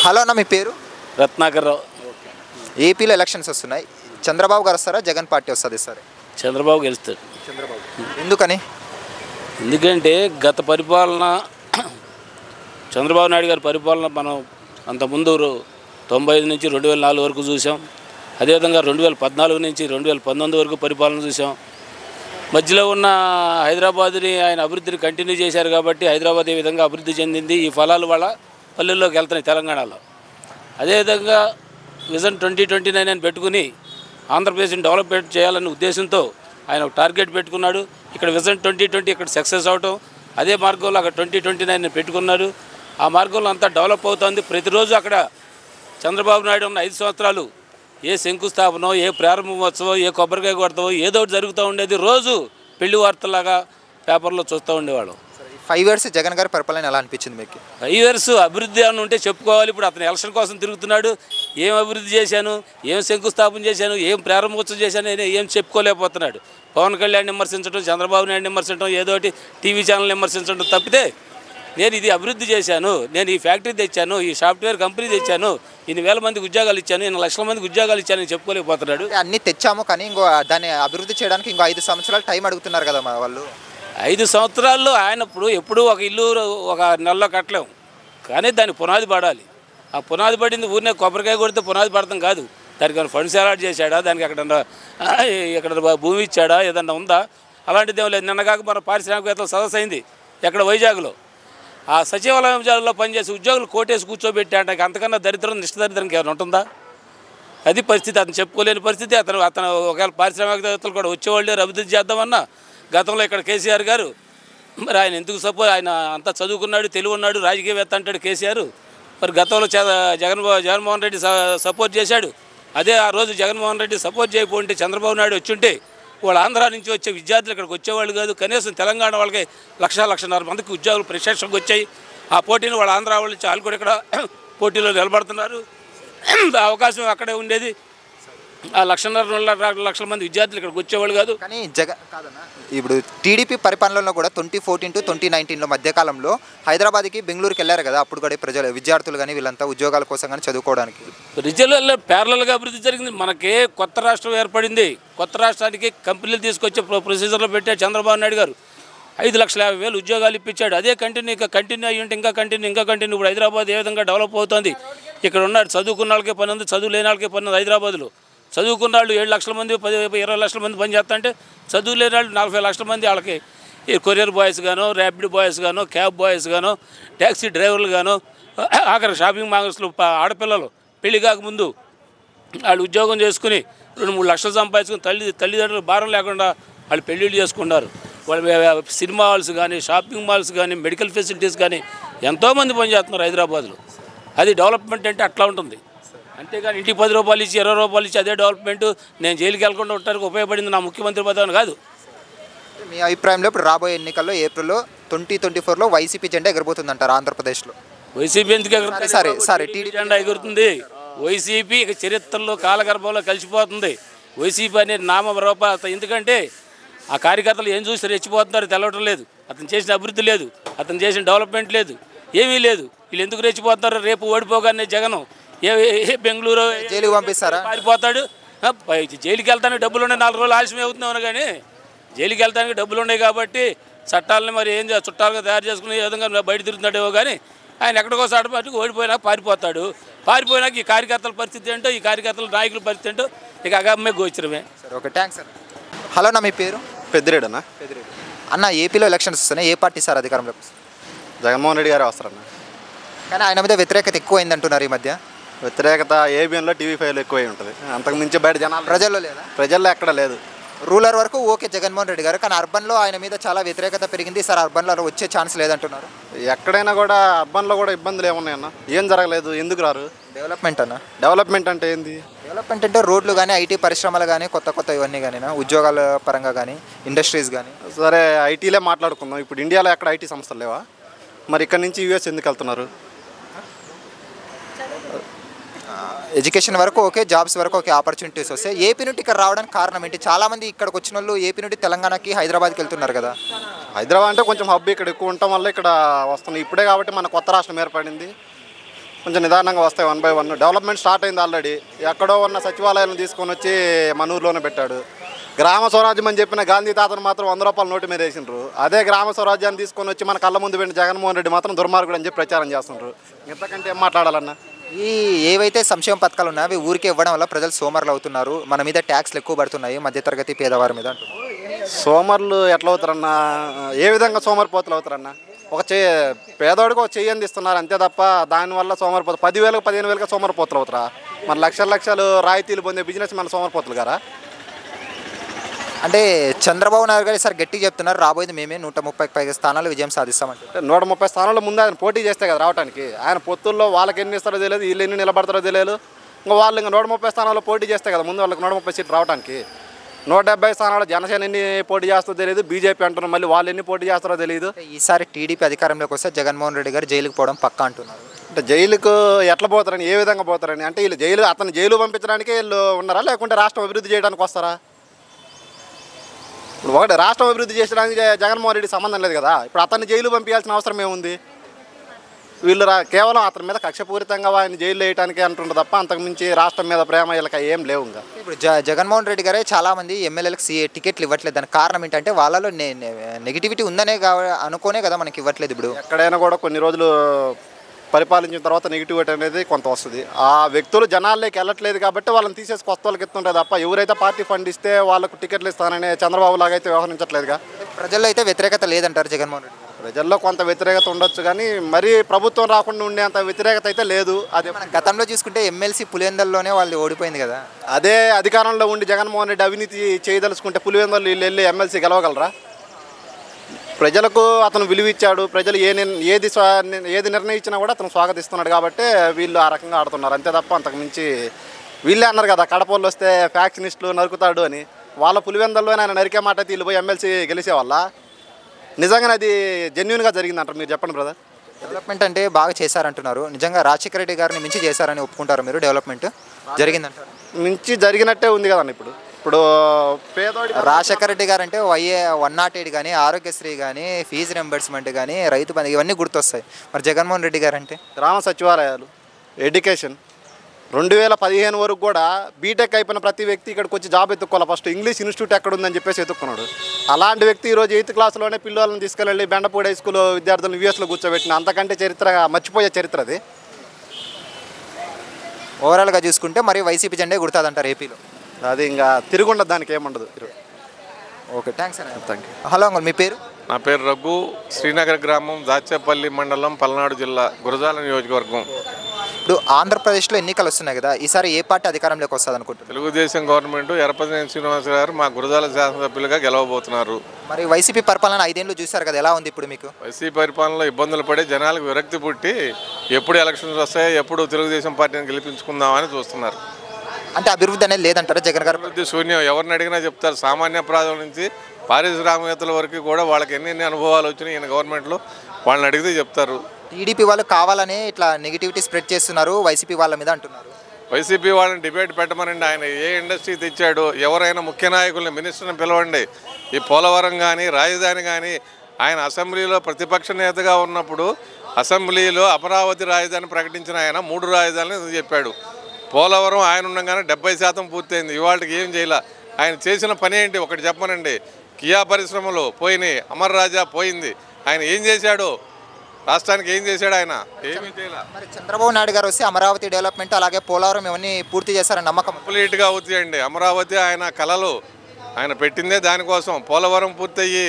Hello అన్న, మీ పేరు? రత్నాకర్రావు. ఏపీలో ఎలక్షన్స్ వస్తున్నాయి. చంద్రబాబు గారు వస్తారా, జగన్ పార్టీ వస్తుంది సరే? చంద్రబాబు గెలుస్తాడు. చంద్రబాబు ఎందుకని? ఎందుకంటే గత పరిపాలన చంద్రబాబు నాయుడు గారి పరిపాలన మనం అంతకుముందు 95 నుంచి 2004 వరకు చూసాం. అదేవిధంగా 2014 నుంచి 2019 వరకు పరిపాలన చూసాం. మధ్యలో ఉన్న హైదరాబాద్ని ఆయన అభివృద్ధిని కంటిన్యూ చేశారు కాబట్టి హైదరాబాద్ ఏ విధంగా అభివృద్ధి చెందింది, ఈ ఫలాలు వాళ్ళ పల్లెల్లోకి వెళ్తున్నాయి తెలంగాణలో. అదేవిధంగా విజన్ 2029 అని పెట్టుకుని ఆంధ్రప్రదేశ్ని డెవలప్మెంట్ చేయాలనే ఉద్దేశంతో ఆయన ఒక టార్గెట్ పెట్టుకున్నాడు. ఇక్కడ విజన్ 2020 ఇక్కడ సక్సెస్ అవటం, అదే మార్గంలో అక్కడ 2029 పెట్టుకున్నారు. ఆ మార్గంలో అంతా డెవలప్ అవుతుంది. ప్రతిరోజు అక్కడ చంద్రబాబు నాయుడు ఉన్న 5 సంవత్సరాలు ఏ శంకుస్థాపనో, ఏ ప్రారంభోత్సవం, ఏ కొబ్బరికాయ కొడతావో ఏదో ఒకటి జరుగుతూ ఉండేది. రోజు పెళ్లి వార్తలాగా పేపర్లో చూస్తూ ఉండేవాళ్ళం. 5 years జగన్ గారి పరిపాలన ఎలా అనిపించింది మీకు? 5 years అభివృద్ధి అని ఉంటే చెప్పుకోవాలి. ఇప్పుడు అతను ఎలక్షన్ కోసం తిరుగుతున్నాడు. ఏం అభివృద్ధి చేశాను, ఏం శంకుస్థాపన చేశాను, ఏం ప్రారంభోత్సవం చేశాను ఏం చెప్పుకోలేకపోతున్నాడు. పవన్ కళ్యాణ్ విమర్శించడం, చంద్రబాబు నాయుడు విమర్శించడం, ఏదో ఒకటి టీవీ ఛానల్ విమర్శించడం తప్పితే నేను ఇది అభివృద్ధి చేశాను, నేను ఈ ఫ్యాక్టరీ తెచ్చాను, ఈ సాఫ్ట్వేర్ కంపెనీ తెచ్చాను, ఇన్ని వేల మందికి ఉద్యోగాలు ఇచ్చాను, 2 లక్షల మందికి ఉద్యోగాలు ఇచ్చాను అని చెప్పుకోలేకపోతున్నాడు. అన్నీ తెచ్చాము కానీ ఇంకో దాన్ని అభివృద్ధి చేయడానికి ఇంకో 5 సంవత్సరాలు టైం అడుగుతున్నారు కదా మా వాళ్ళు. 5 సంవత్సరాల్లో ఆయన ఎప్పుడు ఒక ఇల్లు ఒక నెలలో కట్టలేము, కానీ దాని పునాది పడాలి. ఆ పునాది పడింది ఊరినే కొబ్బరికాయ కొడితే పునాది పడతాం కాదు. దానికి ఏమైనా ఫండ్స్ అలాట్ చేశాడా, దానికి ఎక్కడ భూమి ఇచ్చాడా, ఏదన్నా ఉందా? అలాంటిది ఏం లేదు. నిన్నగాక మన పారిశ్రామికవేత్తల సదస్సు అయింది ఎక్కడ వైజాగ్లో. ఆ సచివాలయంలో పనిచేసే ఉద్యోగులు కోటేసి కూర్చోబెట్టాడు. అంతకన్నా దరిద్రం నిష్టదరిద్రంకి ఏమైనా ఉంటుందా? అది పరిస్థితి. అతను చెప్పుకోలేని పరిస్థితి. అతను ఒకవేళ పారిశ్రామికవేత్తలు కూడా వచ్చేవాళ్ళే అభివృద్ధి చేద్దామన్నా గతంలో ఇక్కడ కేసీఆర్ గారు మరి ఆయన ఎందుకు ఆయన అంతా చదువుకున్నాడు, తెలివి ఉన్నాడు, రాజకీయవేత్త అంటాడు కేసీఆర్. మరి గతంలో జగన్మోహన్ రెడ్డి సపోర్ట్ చేశాడు. అదే ఆ రోజు జగన్మోహన్ రెడ్డి సపోర్ట్ చేయకపోతే చంద్రబాబు నాయుడు వచ్చుంటే వాళ్ళు ఆంధ్ర నుంచి వచ్చే విద్యార్థులు ఇక్కడికి వచ్చేవాళ్ళు కాదు. కనీసం తెలంగాణ వాళ్ళకి 1,00,000 మందికి ఉద్యోగులు ప్రత్యక్షంగా వచ్చాయి. ఆ పోటీని వాళ్ళు ఆంధ్ర వాళ్ళు వాళ్ళు కూడా ఇక్కడ పోటీలో నిలబడుతున్నారు. అవకాశం అక్కడే ఉండేది. ఆ 1,50,000 మంది విద్యార్థులు ఇక్కడికి వచ్చేవాళ్ళు కాదు. కానీ కాదన్నా, ఇప్పుడు టీడీపీ పరిపాలనలో కూడా 2014 to 2019 మధ్యకాలంలో హైదరాబాద్కి బెంగళూరుకి వెళ్ళారు కదా. అప్పుడు కూడా ప్రజలు విద్యార్థులు కానీ వీళ్ళంతా ఉద్యోగాల కోసం కానీ చదువుకోవడానికి రిజల్ట్లో ప్యారలల్గా అభివృద్ధి జరిగింది. మనకే కొత్త రాష్ట్రం ఏర్పడింది. కొత్త రాష్ట్రానికి కంపెనీలు తీసుకొచ్చే ప్రొసీజర్లో పెట్టాడు చంద్రబాబు నాయుడు గారు. 5,50,000 ఉద్యోగాలు ఇప్పించాడు. అదే కంటిన్యూ అయ్యి ఉంటే ఇంకా కంటిన్యూ. ఇప్పుడు హైదరాబాద్ ఏ విధంగా డెవలప్ అవుతుంది. ఇక్కడ ఉన్న చదువుకున్న వాళ్ళకే పని ఉంది, చదువు లేని వాళ్ళకే పని ఉంది. హైదరాబాద్లో చదువుకున్న వాళ్ళు 7 లక్షల మంది 20 లక్షల మంది పని చేస్తా అంటే చదువు లేని వాళ్ళు 40 లక్షల మంది వాళ్ళకి కొరియర్ బాయ్స్ గానో, ర్యాపిడ్ బాయ్స్ గానో, క్యాబ్ బాయ్స్ గానో, ట్యాక్సీ డ్రైవర్లు గానో, ఆఖరి షాపింగ్ మాల్స్లో ఆడపిల్లలు పెళ్లి కాకముందు వాళ్ళు ఉద్యోగం చేసుకుని 2-3 లక్షలు సంపాదించుకుని తల్లిదండ్రులు భారం లేకుండా వాళ్ళు పెళ్ళిళ్ళు చేసుకున్నారు. వాళ్ళు సినిమా హాల్స్ కానీ, షాపింగ్ మాల్స్ కానీ, మెడికల్ ఫెసిలిటీస్ కానీ ఎంతోమంది పనిచేస్తున్నారు హైదరాబాద్లో. అది డెవలప్మెంట్ అంటే అట్లా ఉంటుంది. అంతేగాని ఇంటికి 10 రూపాయలు ఇచ్చి 20 రూపాయలు ఇచ్చి అదే డెవలప్మెంట్, నేను జైలుకి వెళ్ళకుండా ఉండడానికి ఉపయోగపడింది నా ముఖ్యమంత్రి పదవి కాదు. మీ అభిప్రాయంలో ఇప్పుడు రాబోయే ఎన్నికల్లో ఏప్రిల్లో 2024లో వైసీపీ జెండా ఎగరబోతుందంటారు ఆంధ్రప్రదేశ్లో? వైసీపీ ఎందుకు ఎగురుతుంది? సరే టీడీపీ జెండా ఎగురుతుంది. వైసీపీ ఇక చరిత్రలో కాలగర్భంలో కలిసిపోతుంది. వైసీపీ అనే నామ రూప. ఎందుకంటే ఆ కార్యకర్తలు ఏం చూసి రెచ్చిపోతున్నారు తెలవటం లేదు. అతను చేసిన అభివృద్ధి లేదు, అతను చేసిన డెవలప్మెంట్ లేదు, ఏమీ లేదు. వీళ్ళు ఎందుకు రెచ్చిపోతున్నారు? రేపు ఓడిపోగానే జగన్ బెంగళూరు జైలుకి పంపిస్తారా? పారిపోతాడు. జైలుకి వెళ్తానికి డబ్బులు ఉన్నాయి, 4 రోజులు ఆలస్యం అవుతున్నాను. కానీ జైలుకి వెళ్తానికి డబ్బులు ఉన్నాయి కాబట్టి చట్టాలని మరి ఏం చుట్టాలుగా తయారు చేసుకుని ఏ విధంగా బయట తిరుగుతున్నాడేమో. కానీ ఆయన ఎక్కడికోసం ఆడపాటికి ఓడిపోయినాక పారిపోయినాక ఈ కార్యకర్తల పరిస్థితి ఏంటో, ఈ కార్యకర్తల నాయకుల పరిస్థితి ఏంటో ఇక అగమ్మే గోచరమే. సరే, ఓకే, థ్యాంక్స్ సార్. హలో అన్న, మీ పేరు? పెద్దిరెడ్డి అన్న. అన్న, ఏపీలో ఎలక్షన్స్ వస్తున్నాయి. ఏ పార్టీ సార్ అధికారంలోకి? జగన్మోహన్ రెడ్డి గారు వస్తారన్న. కానీ ఆయన మీద వ్యతిరేకత ఎక్కువైంది అంటున్నారు ఈ మధ్య. వ్యతిరేకత ఏబిఎన్లో టీవీ5లో ఎక్కువై ఉంటుంది. అంతకు మించి బయట జనాలు ప్రజల్లో లేదా? ప్రజల్లో ఎక్కడ లేదు. రూరల్ వరకు ఓకే జగన్మోహన్ రెడ్డి గారు, కానీ అర్బన్లో ఆయన మీద చాలా వ్యతిరేకత పెరిగింది. సార్ అర్బన్లో వచ్చే ఛాన్స్ లేదంటున్నారు. ఎక్కడైనా కూడా అర్బన్లో కూడా ఇబ్బందులు ఏమున్నాయన్న? ఏం జరగలేదు. ఎందుకు రారు? డెవలప్మెంట్ అన్న. డెవలప్మెంట్ అంటే ఏంది? డెవలప్మెంట్ అంటే రోడ్లు కానీ, ఐటీ పరిశ్రమలు కానీ, కొత్త ఇవన్నీ కానీ, ఉద్యోగాల పరంగా కానీ, ఇండస్ట్రీస్ కానీ. సరే, ఐటీలే మాట్లాడుకుందాం. ఇప్పుడు ఇండియాలో ఎక్కడ ఐటీ సంస్థలు లేవా? మరి ఇక్కడ నుంచి యూఎస్ ఎందుకు వెళ్తున్నారు? ఎడ్యుకేషన్ వరకు ఓకే, జాబ్స్ వరకు ఓకే, ఆపర్చునిటీస్ వస్తాయి. ఏపీ నుండి ఇక్కడ రావడానికి కారణం ఏంటి? చాలామంది ఇక్కడికి వచ్చిన వాళ్ళు ఏపీ నుండి తెలంగాణకి, హైదరాబాద్కి వెళ్తున్నారు కదా. హైదరాబాద్ అంటే కొంచెం హబ్ ఇక్కడ ఎక్కువ ఉండటం వల్ల ఇక్కడ వస్తున్నాయి. ఇప్పుడే కాబట్టి మన కొత్త రాష్ట్రం ఏర్పడింది. కొంచెం నిదానంగా వస్తాయి 1 by 1. డెవలప్మెంట్ స్టార్ట్ అయింది ఆల్రెడీ. ఎక్కడో ఉన్న సచివాలయాలను తీసుకొని వచ్చి మన ఊర్లోనే పెట్టాడు. గ్రామ స్వరాజ్యం అని చెప్పిన గాంధీ తాతను మాత్రం 100 రూపాయలు నోటు మీద వేసిండ్రు. అదే గ్రామ స్వరాజ్యాన్ని తీసుకొని వచ్చి మన కళ్ళ ముందు పెట్టిన జగన్మోహన్ రెడ్డి మాత్రం దుర్మార్గుడు అని చెప్పి ప్రచారం చేస్తుండ్రు. ఇంతకంటే ఏం మాట్లాడాలన్నా? ఈ ఏవైతే సంక్షేమ పథకాలు ఉన్నాయో అవి ఊరికే ఇవ్వడం వల్ల ప్రజలు సోమరులు అవుతున్నారు, మన మీద ట్యాక్స్లు ఎక్కువ పడుతున్నాయి మధ్యతరగతి పేదవారి మీద అంటున్నారు. సోమర్లు ఎట్లా అవుతారన్నా? ఏ విధంగా సోమరిపోతులు అవుతారన్నా? ఒక పేదవాడికి ఒక చెయ్యి అందిస్తున్నారు అంతే తప్ప దానివల్ల సోమరిపోతులు 10,000 15,000 సోమరిపోతులు అవుతారా? మన లక్షలు రాయితీలు పొందే బిజినెస్ మన సోమరిపోతులు గారా? అంటే చంద్రబాబు నాయుడు గారు ఈసారి గట్టిగా చెప్తున్నారు, రాబోయేది మేమే 130కి పైగా స్థానాలు విజయం సాధిస్తామంటే. 130 స్థానాల్లో ముందు ఆయన పోటీ చేస్తే కదా రావడానికి. ఆయన పొత్తుల్లో వాళ్ళకి ఎన్ని ఇస్తారో తెలియదు, వీళ్ళు ఎన్ని నిలబడతారో తెలియదు. ఇంకా వాళ్ళు ఇంకా 130 స్థానాల్లో పోటీ చేస్తే కదా ముందు వాళ్ళకి 130 సీట్లు రావడానికి. 170 స్థానాలు జనసేన ఎన్ని పోటీ చేస్తారో తెలియదు, బీజేపీ అంటున్నారు, మళ్ళీ వాళ్ళు ఎన్ని పోటీ చేస్తారో తెలియదు. ఈసారి టీడీపీ అధికారంలోకి వస్తే జగన్మోహన్ రెడ్డి గారు జైలుకి పోవడం పక్కా అంటున్నారు. అంటే జైలుకు ఎట్లా పోతారని, ఏ విధంగా పోతారని? అంటే వీళ్ళు అతను జైలు పంపించడానికి వీళ్ళు ఉన్నారా, లేకుంటే రాష్ట్రం అభివృద్ధి చేయడానికి వస్తారా? ఇప్పుడు ఒకటి రాష్ట్రం అభివృద్ధి చేసడానికి జగన్మోహన్ రెడ్డి సంబంధం లేదు కదా. ఇప్పుడు అతన్ని జైలు పంపించాల్సిన అవసరం ఏముంది? వీళ్ళు కేవలం అతని మీద కక్షపూరితంగా ఆయన జైలు వేయడానికి అంటుండ్రు తప్ప అంతకుమించి రాష్ట్రం మీద ప్రేమ వీళ్ళకి ఏం లేవు. ఇంకా ఇప్పుడు జగన్మోహన్ రెడ్డి గారే చాలామంది ఎమ్మెల్యేలకు టికెట్లు ఇవ్వట్లేదు. దానికి కారణం ఏంటంటే వాళ్ళలో నెగిటివిటీ ఉందనే అనుకోనే కదా మనకి ఇవ్వట్లేదు. ఇప్పుడు ఎక్కడైనా కూడా కొన్ని రోజులు పరిపాలించిన తర్వాత నెగిటివిటీ అనేది కొంత వస్తుంది. ఆ వ్యక్తులు జనాల్లోకి వెళ్ళట్లేదు కాబట్టి వాళ్ళని తీసేసి కొత్త వాళ్ళకి ఇస్తుంటారు తప్ప ఎవరైతే పార్టీ ఫండ్ ఇస్తే వాళ్ళకు టికెట్లు ఇస్తానని చంద్రబాబు లాగా అయితే వ్యవహరించట్లేదుగా. ప్రజల్లో అయితే వ్యతిరేకత లేదంటారు జగన్మోహన్ రెడ్డి. ప్రజల్లో కొంత వ్యతిరేకత ఉండొచ్చు కానీ మరీ ప్రభుత్వం రాకుండా ఉండేంత వ్యతిరేకత అయితే లేదు. అదే మనం గతంలో చూసుకుంటే ఎమ్మెల్సీ పులివెందుల్లోనే వాళ్ళు ఓడిపోయింది కదా. అదే అధికారంలో ఉండి జగన్మోహన్ రెడ్డి అవినీతి చేయదలుచుకుంటే పులివెందులు వీళ్ళు వెళ్ళి ఎమ్మెల్సీ గెలవగలరా? ప్రజలకు అతను విలువ ఇచ్చాడు. ప్రజలు ఏది నిర్ణయించినా కూడా అతను స్వాగతిస్తున్నాడు కాబట్టి వీళ్ళు ఆ రకంగా ఆడుతున్నారు అంతే తప్ప అంతకుమించి వీళ్ళే అన్నారు కదా కడపల్లో వస్తే ఫ్యాక్షనిస్టులు నరుకుతాడు అని. వాళ్ళ పులివెందుల్లోనే ఆయన నరికే మాట వీళ్ళు పోయి ఎమ్మెల్సీ గెలిచే వాళ్ళ నిజంగానే అది జెన్యున్గా జరిగిందంటారు? మీరు చెప్పండి బ్రదర్. డెవలప్మెంట్ అంటే బాగా చేశారంటున్నారు. నిజంగా రాజశేఖర రెడ్డి గారిని మించి చేశారని ఒప్పుకుంటారు మీరు? డెవలప్మెంట్ జరిగిందంటారు? మించి జరిగినట్టే ఉంది కదండి. ఇప్పుడు పేదోడి రాజశేఖర రెడ్డి గారు అంటే 108 కానీ, ఆరోగ్యశ్రీ కానీ, ఫీజు రింబర్స్మెంట్ కానీ, రైతు బంధు ఇవన్నీ గుర్తొస్తాయి. మరి జగన్మోహన్ రెడ్డి గారు అంటే గ్రామ సచివాలయాలు, ఎడ్యుకేషన్. 2015 వరకు కూడా బీటెక్ అయిపోయిన ప్రతి వ్యక్తి ఇక్కడికి వచ్చి జాబ్ ఎత్తుక్కోవాలి. ఫస్ట్ ఇంగ్లీష్ ఇన్స్టిట్యూట్ ఎక్కడ ఉందని చెప్పేసి ఎత్తుక్కున్నాడు. అలాంటి వ్యక్తి ఈరోజు 8th క్లాస్లోనే పిల్లలను తీసుకెళ్ళి బెండపూడి హై స్కూల్ విద్యార్థులను యూఎస్లో కూర్చోబెట్టిన అంతకంటే చరిత్ర మర్చిపోయే చరిత్ర అది. ఓవరాల్గా చూసుకుంటే మరి వైసీపీ జెండే గుర్తుందంటారు ఏపీలో. అది ఇంకా తిరుగుండదు, దానికి ఏముండదు. ఓకే, థ్యాంక్స్ అన్న. Thank you. హలో అంకుల్, మీ పేరు? నా పేరు రఘు, శ్రీనగర్ గ్రామం, దాచేపల్లి మండలం, పల్నాడు జిల్లా, గురజాల నియోజకవర్గం. ఇప్పుడు ఆంధ్రప్రదేశ్లో ఎన్నికలు వస్తున్నాయి కదా, ఈసారి ఏ పార్టీ అధికారంలోకి వస్తుంది అనుకుంటున్నారు? తెలుగుదేశం గవర్నమెంట్ ఎర్రపతినేని శ్రీనివాస గారు మా గురజాల శాసనసభ్యులుగా గెలవబోతున్నారు. మరి వైసీపీ పరిపాలన 5 ఏళ్ళు చూశారు కదా, ఎలా ఉంది ఇప్పుడు మీకు? వైసీపీ పరిపాలనలో ఇబ్బందులు పడి జనాలకు విరక్తి పుట్టి ఎప్పుడు ఎలక్షన్స్ వస్తాయో ఎప్పుడు తెలుగుదేశం పార్టీని గెలిపించుకుందామని చూస్తున్నారు. అంటే అభివృద్ధి అనేది లేదంటారా జగన్ గారు? అభివృద్ధి శూన్యం. ఎవరిని అడిగినా చెప్తారు. సామాన్య ప్రజల నుంచి పారిశ్రామికవేత్తల వరకు కూడా వాళ్ళకి ఎన్ని అనుభవాలు వచ్చినాయి ఈయన గవర్నమెంట్లో వాళ్ళని అడిగితే చెప్తారు. టీడీపీ వాళ్ళు కావాలని ఇట్లా నెగిటివిటీ స్ప్రెడ్ చేస్తున్నారు వైసీపీ వాళ్ళ మీద అంటున్నారు. వైసీపీ వాళ్ళని డిబేట్ పెట్టమనండి. ఆయన ఏ ఇండస్ట్రీ తెచ్చాడు, ఎవరైనా ముఖ్య నాయకుల్ని మినిస్టర్ని పిలవండి. ఈ పోలవరం కానీ రాజధాని కానీ ఆయన అసెంబ్లీలో ప్రతిపక్ష నేతగా ఉన్నప్పుడు అసెంబ్లీలో అమరావతి రాజధాని ప్రకటించిన ఆయన 3 రాజధానులు చెప్పాడు. పోలవరం ఆయన ఉండగానే 70% పూర్తయింది. ఇవాళకి ఏం చేయాల? ఆయన చేసిన పని ఏంటి ఒకటి చెప్పమనండి. కియా పరిశ్రమలు పోయినాయి, అమర్ రాజా పోయింది. ఆయన ఏం చేశాడు? రాష్ట్రానికి ఏం చేశాడు? ఆయన ఏమీ చేయాల. మరి చంద్రబాబు నాయుడు గారు వస్తే అమరావతి డెవలప్మెంట్ అలాగే పోలవరం ఇవన్నీ పూర్తి చేశారని నమ్మకం? కంప్లీట్గా అవుతాయండి. అమరావతి ఆయన కలలు, ఆయన పెట్టిందే దానికోసం. పోలవరం పూర్తయ్యి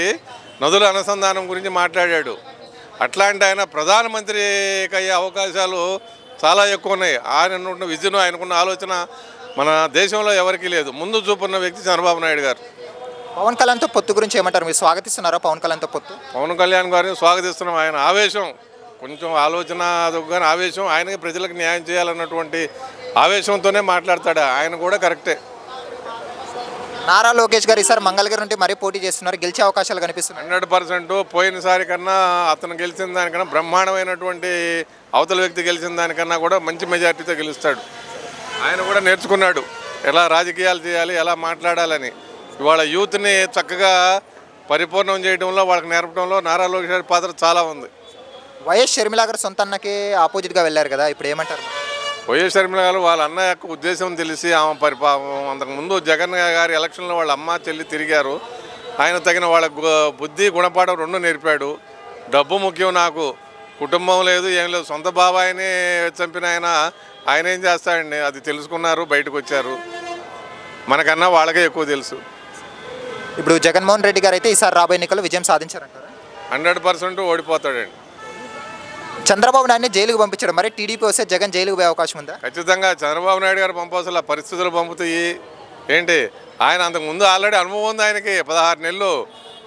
నదుల అనుసంధానం గురించి మాట్లాడాడు. అట్లాంటి ఆయన ప్రధానమంత్రికి అయ్యే అవకాశాలు చాలా ఎక్కువ ఉన్నాయి. ఆయనకున్న విజన్, ఆయనకున్న ఆలోచన మన దేశంలో ఎవరికీ లేదు. ముందు చూపున్న వ్యక్తి చంద్రబాబు నాయుడు గారు. పవన్ కళ్యాణ్తో పొత్తు గురించి ఏమంటారు? మీరు స్వాగతిస్తున్నారా పవన్ కళ్యాణ్తో పొత్తు? పవన్ కళ్యాణ్ గారిని స్వాగతిస్తున్నాం. ఆయన ఆవేశం, కొంచెం ఆలోచన కానీ ఆవేశం, ఆయనకి ప్రజలకు న్యాయం చేయాలన్నటువంటి ఆవేశంతోనే మాట్లాడతాడు. ఆయన కూడా కరెక్టే. నారా లోకేష్ గారు ఈసారి మంగళగిరి నుండి మరీ పోటీ చేస్తున్నారు, గెలిచే అవకాశాలు కనిపిస్తున్నాయి. 100% పోయినసారి కన్నా అతను గెలిచిన దానికన్నా బ్రహ్మాండమైనటువంటి అవతల వ్యక్తి గెలిచిన దానికన్నా కూడా మంచి మెజార్టీతో గెలుస్తాడు. ఆయన కూడా నేర్చుకున్నాడు ఎలా రాజకీయాలు చేయాలి, ఎలా మాట్లాడాలని. ఇవాళ యూత్ని చక్కగా పరిపూర్ణం చేయడంలో, వాళ్ళకి నేర్పడంలో నారా లోకేష్ గారి పాత్ర చాలా ఉంది. వైఎస్ షర్మిల గారు సొంత అన్నకే ఆపోజిట్గా వెళ్ళారు కదా, ఇప్పుడు ఏమంటారు? వైఎస్ షర్మిల గారు వాళ్ళ అన్న యొక్క ఉద్దేశం తెలిసి ఆమె అంతకుముందు జగన్ గారి ఎలక్షన్లో వాళ్ళ అమ్మ చెల్లి తిరిగారు. ఆయన తగిన వాళ్ళ బుద్ధి గుణపాఠం రెండు నేర్పాడు. డబ్బు ముఖ్యం, నాకు కుటుంబం లేదు, ఏం లేదు, సొంత బాబాయిని చంపిన ఆయన ఏం చేస్తాడండి, అది తెలుసుకున్నారు, బయటకు వచ్చారు. మనకన్నా వాళ్ళకే ఎక్కువ తెలుసు. ఇప్పుడు జగన్మోహన్ రెడ్డి గారు అయితే ఈసారి రాబోయే ఎన్నికల్లో విజయం సాధించారంటారా? 100% ఓడిపోతాడండి. చంద్రబాబు నాయుడిని జైలుకు పంపించాడు, మరి టీడీపీ వస్తే జగన్ జైలుకు పోయే అవకాశం ఉందా? ఖచ్చితంగా చంద్రబాబు నాయుడు గారు పంపాల్సిన పరిస్థితులు పంపుతాయి. ఏంటి, ఆయన అంతకుముందు ఆల్రెడీ అనుభవం ఉంది ఆయనకి, 16 నెలలు.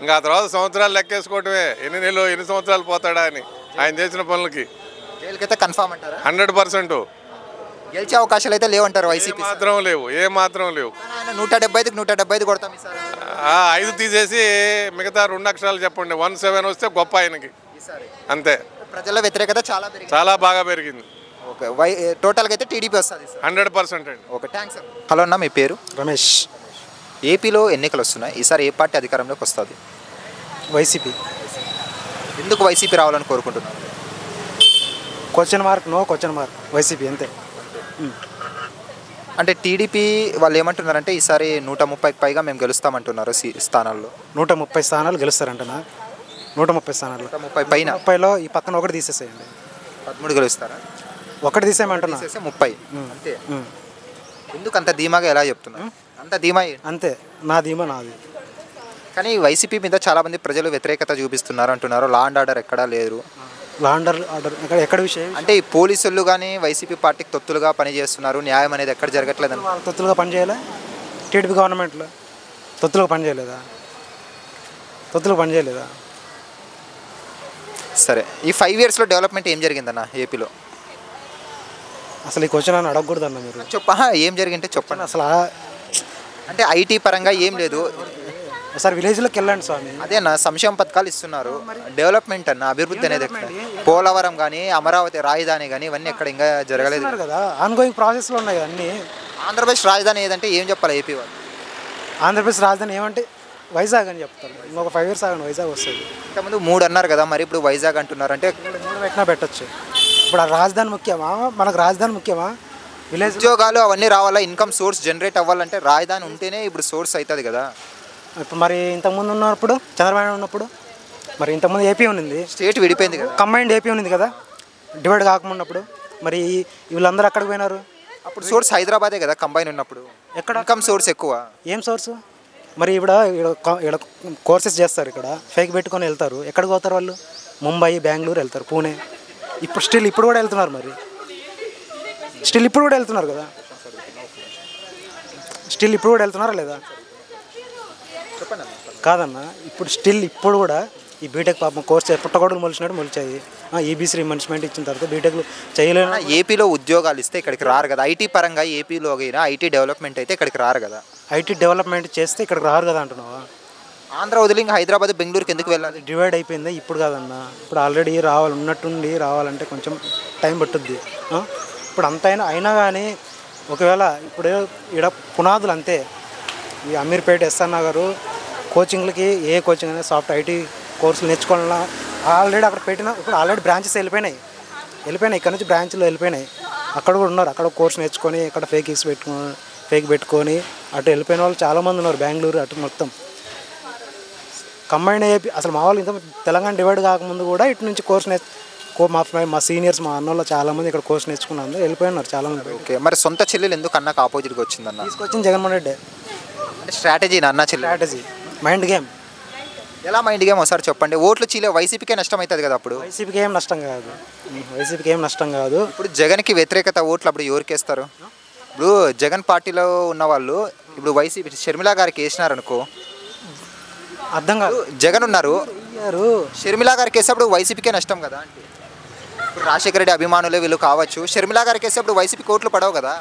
ఇంకా ఆ తర్వాత సంవత్సరాలు లెక్కేసుకోవటమే, ఎన్ని నెలలు ఎన్ని సంవత్సరాలు పోతాడా అని ఆయన చేసిన పనులకి. జైలుకైతే కన్ఫామ్ అంటారా? 100% గెలిచే అవకాశాలు అయితే లేవంటారు వైసీపీ? ఏ మాత్రం లేవు. ఆయన 175 కొడతాం ఈసారి. 5 తీసేసి మిగతా 2 అక్షరాలు చెప్పండి, 17 వస్తే గొప్ప ఆయనకి. అంతే. ప్రజల వ్యతిరేకత చాలా బాగా పెరిగింది. ఓకే, టోటల్గా అయితే టీడీపీ వస్తుంది 100% అండి. Okay, thanks. హలో అన్న, మీ పేరు? రమేష్. ఏపీలో ఎన్నికలు వస్తున్నాయి, ఈసారి ఏ పార్టీ అధికారంలోకి వస్తుంది? వైసీపీ. ఎందుకు వైసీపీ రావాలని కోరుకుంటున్నారు? Question mark, no question mark, YCP అంతే. అంటే టీడీపీ వాళ్ళు ఏమంటున్నారంటే ఈసారి 130కి పైగా మేము గెలుస్తామంటున్నారు స్థానాల్లో. 130 స్థానాలు గెలుస్తారంటనా? 130 స్థానాలు 130 పైన. 30లో ఈ పక్కన ఒకటి తీసేసేయండి. 13 గెలుస్తారా? ఒకటి తీసేయమంటున్నా. 30 అంతే. ఎందుకు అంత ధీమాగా ఎలా చెప్తున్నారు? అంత ధీమా అంతే, నా ధీమా నాది. కానీ వైసీపీ మీద చాలామంది ప్రజలు వ్యతిరేకత చూపిస్తున్నారు అంటున్నారు. లా అండ్ ఆర్డర్ ఎక్కడా లేరు. లా అండ్ ఆర్డర్ ఎక్కడ విషయం అంటే ఈ పోలీసులు కానీ వైసీపీ పార్టీకి తొత్తులుగా పనిచేస్తున్నారు, న్యాయం అనేది ఎక్కడ జరగట్లేదని. తొత్తులుగా పనిచేయలే టీడీపీ గవర్నమెంట్లో? తొత్తులుగా పనిచేయలేదా? సరే, ఈ 5 ఇయర్స్లో డెవలప్మెంట్ ఏం జరిగిందన్న ఏపీలో? అసలు ఈ క్వశ్చన్ అని అడగకూడదు అన్న మీరు. ఏం జరిగింటే చెప్పండి. అసలు అంటే ఐటీ పరంగా ఏం లేదు. ఒకసారి విలేజ్లోకి వెళ్ళండి స్వామి. అదే అన్న, సంక్షేమ పథకాలు ఇస్తున్నారు, డెవలప్మెంట్ అన్న, అభివృద్ధి అనేది ఎక్కడ? పోలవరం కానీ అమరావతి రాజధాని కానీ ఇవన్నీ ఎక్కడ ఇంకా జరగలేదు కదా, ఆన్గోయింగ్ ప్రాసెస్లో ఉన్నాయి అన్నీ. ఆంధ్రప్రదేశ్ రాజధాని ఏదంటే ఏం చెప్పాలి ఏపీ వాళ్ళు? ఆంధ్రప్రదేశ్ రాజధాని ఏమంటే వైజాగ్ అని చెప్తారు. ఇంకొక 5 years ఆగండి, వైజాగ్ వస్తుంది. ఇంతకుముందు 3 అన్నారు కదా, మరి ఇప్పుడు వైజాగ్ అంటున్నారు. అంటే 3 పెట్టినా పెట్టచ్చు. ఇప్పుడు ఆ రాజధాని ముఖ్యమా? మనకు రాజధాని ముఖ్యమా? విలేజ్ ఉద్యోగాలు అవన్నీ రావాలా, ఇన్కమ్ సోర్స్ జనరేట్ అవ్వాలంటే రాజధాని ఉంటేనే ఇప్పుడు సోర్స్ అవుతుంది కదా. ఇప్పుడు మరి ఇంతకుముందు ఉన్నప్పుడు చంద్రబాబు ఉన్నప్పుడు, మరి ఇంతకుముందు ఏపీ ఉన్నింది, స్టేట్ విడిపోయింది కదా, కంబైన్డ్ ఏపీ ఉన్నది కదా, డివైడ్ కాకమున్నప్పుడు. మరి వీళ్ళందరూ అక్కడికి పోయినారు. అప్పుడు సోర్స్ హైదరాబాదే కదా కంబైన్ ఉన్నప్పుడు. ఎక్కడ ఇన్కమ్ సోర్స్ ఎక్కువ? ఏం సోర్స్? మరి ఇక్కడ కోర్సెస్ చేస్తారు, ఇక్కడ ఫేక్ పెట్టుకొని వెళ్తారు. ఎక్కడికి పోతారు వాళ్ళు? ముంబై, బెంగళూరు వెళ్తారు, పూణే. ఇప్పుడు కూడా వెళ్తున్నారు. మరి ఇప్పుడు కూడా వెళ్తున్నారు కదా. ఇప్పుడు కూడా వెళ్తున్నారా లేదా? కాదన్న, ఇప్పుడు కూడా ఈ బీటెక్ పాపం కోర్స్ పుట్టగొడుగులు మొలిచినట్టు మొలిచాయి. ఈబీసీ రిమన్స్మెంట్ ఇచ్చిన తర్వాత బీటెక్లు చేయలేను. ఏపీలో ఉద్యోగాలు ఇస్తే ఇక్కడికి రారు కదా. ఐటీ పరంగా ఏపీలో అయినా ఐటీ డెవలప్మెంట్ అయితే ఇక్కడికి రారు కదా. ఐటీ డెవలప్మెంట్ చేస్తే ఇక్కడికి రారు కదా అంటున్నావా? ఆంధ్ర వదిలి ఇంకా హైదరాబాద్, బెంగళూరుకి ఎందుకు వెళ్ళాలి? డివైడ్ అయిపోయింది ఇప్పుడు కాదన్న. ఇప్పుడు ఆల్రెడీ ఉన్నట్టుండి రావాలంటే కొంచెం టైం పట్టుద్ది. ఇప్పుడు అయినా కానీ ఒకవేళ ఇప్పుడు ఇక్కడ పునాదులు అంతే. ఈ అమీర్పేట ఎస్ఆర్ నగరు కోచింగ్లకి ఏ కోచింగ్ అనేది సాఫ్ట్ ఐటీ కోర్సులు నేర్చుకోవాలన్నా ఆల్రెడీ అక్కడ పెట్టిన, ఇప్పుడు ఆల్రెడీ బ్రాంచెస్ వెళ్ళిపోయినాయి. ఇక్కడ నుంచి బ్రాంచ్లు వెళ్ళిపోయినాయి. అక్కడ కూడా ఉన్నారు. అక్కడ కోర్స్ నేర్చుకొని ఇక్కడ ఫేక్ పెట్టుకొని అటు వెళ్ళిపోయిన వాళ్ళు చాలామంది ఉన్నారు. బెంగళూరు అటు మొత్తం కంబైన్ ఏపీ. అసలు మా వాళ్ళు ఇంత తెలంగాణ డివైడ్ కాకముందు కూడా ఇటు నుంచి కోర్స్ మా సీనియర్స్, మా అన్నోళ్ళు చాలామంది ఇక్కడ కోర్స్ నేర్చుకున్నారు, వెళ్ళిపోయినారు చాలామంది. ఓకే, మరి సొంత చెల్లెలు ఎందుకు అన్నకు ఆపోజిట్గా వచ్చిందన్న? తీసుకొచ్చింది జగన్మోహన్ రెడ్డి. అంటే స్ట్రాటజీ అన్న చెల్లి స్ట్రాటజీ, మైండ్ గేమ్. ఎలా మైండ్ గేమ్ ఒకసారి చెప్పండి. ఓట్లు చీలే వైసీపీకే నష్టం అవుతుంది కదా. అప్పుడు వైసీపీకి ఏం నష్టం కాదు. ఇప్పుడు జగన్కి వ్యతిరేకత ఓట్లు అప్పుడు ఎవరికి వేస్తారు? ఇప్పుడు జగన్ పార్టీలో ఉన్న వాళ్ళు ఇప్పుడు వైసీపీ షర్మిల గారికి వేసినారనుకో, అర్థం కాదు. జగన్ ఉన్నారు, షర్మిల గారికి వేసేప్పుడు వైసీపీకే నష్టం కదా. అంటే ఇప్పుడు రాజశేఖర రెడ్డి అభిమానులే వీళ్ళు కావచ్చు, షర్మిల గారికి వేసేప్పుడు వైసీపీకి ఓట్లు పడవు కదా.